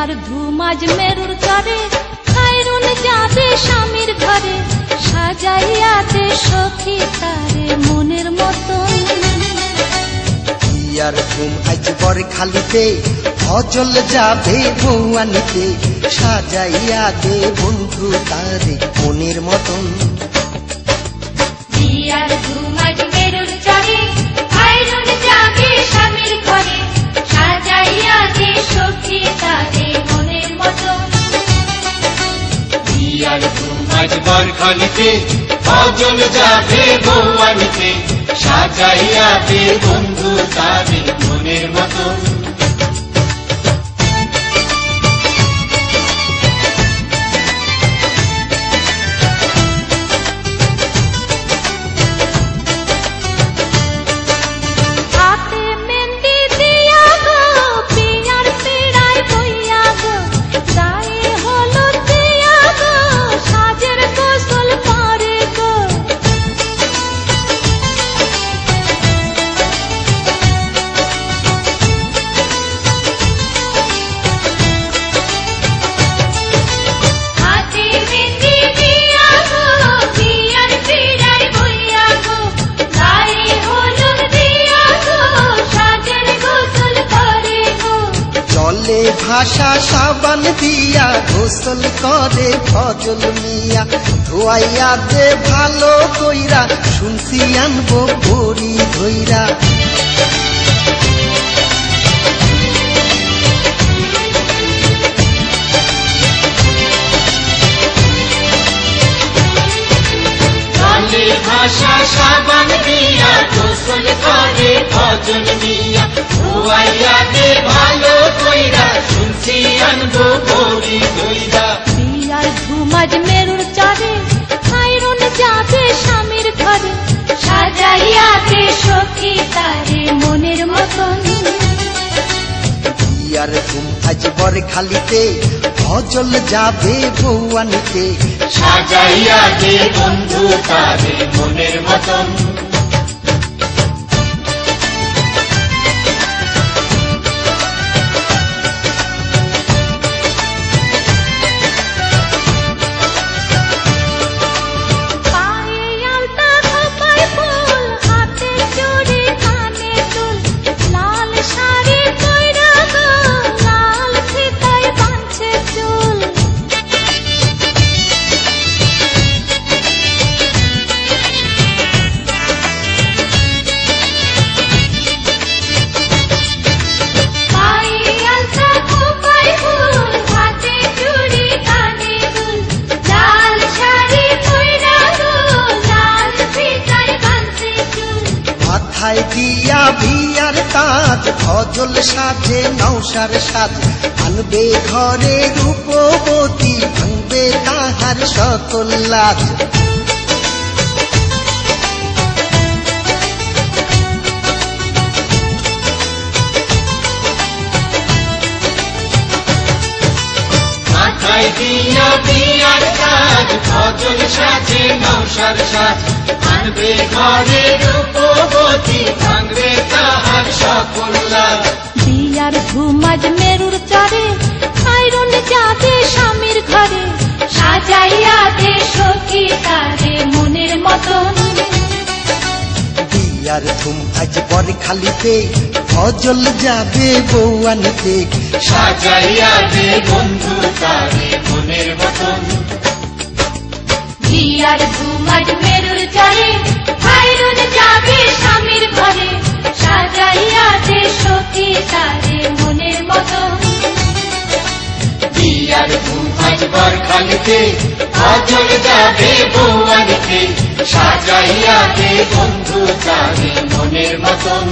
দিয়ার ধুমাজ মেরুর চরে খায়রুন যাবে স্বামীর ঘরে সাজাইয়া দে সখী তারে মনের মতন। দিয়ার ধুম আজ বর খালিতে অজল যাবে বৌয়ানিতে সাজাইয়া দে বন্ধু তারে মনের মতন। দিয়ার ধুমাজ মেরুর চরে খায়রুন যাবে স্বামীর ঘরে সাজাইয়া দে সখী তারে মনের মতন। দিয়ার ধুমাজ বর খালিতে অজল যাবে বৌয়ানিতে সাজাইয়া দে বন্ধু তারে মনের মতন। ভাষা সাবান দিয়া গোসল করে ফজল মিয়া ধোয়াইয়া দে ভালো কইরা শুনছি আনবো ভরি ধইরা। ভাষা সাবান দিয়া গোসল করে ফজল মিয়া ধোয়াইয়া দে ভালো কইরা শুনছি আনবো ভরি ধইরা। দিয়ার ধুমাজ মেরুর চরে খায়রুন যাবে স্বামীর ঘরে সাজাইয়া দে সখী তারে মনের মতন। দিয়ার ধুম আজ বর খালিতে অজল যাবে বৌয়ানিতে সাজাইয়া দে বন্ধু তারে মনের মতন। দিয়া বিয়ার তাজ ফজল সাজে নৌসার সাজ আনবে ঘরে রূপবতী ভাঙবে তাহার সকল লাজ। মাথায় দিয়া বিয়ার তাজ ফজল সাজে নৌসার সাজ আনবে ঘরে রূপবতী ভাঙবে তাহার সকল লাজ। দিয়ার ধুমাজ মেরুর চরে খায়রুন যাবে স্বামীর ঘরে সাজাইয়া দে সখী তারে মনের মতন। দিয়ার ধুম আজ বর খালিতে ফজল যাবে বৌয়ানিতে সাজাইয়া দে বন্ধু তারে মনের মতন। দিয়ার ধুমাজ মেরুর চরে খায়রুন যাবে স্বামীর ঘরে সাজাইয়া দে সখী তারে মনের মতন। দিয়ার ধুমাজ বর খালিতে অজল যাবে বৌয়ানিতে সাজাইয়া দে বন্ধু তারে মনের মতন।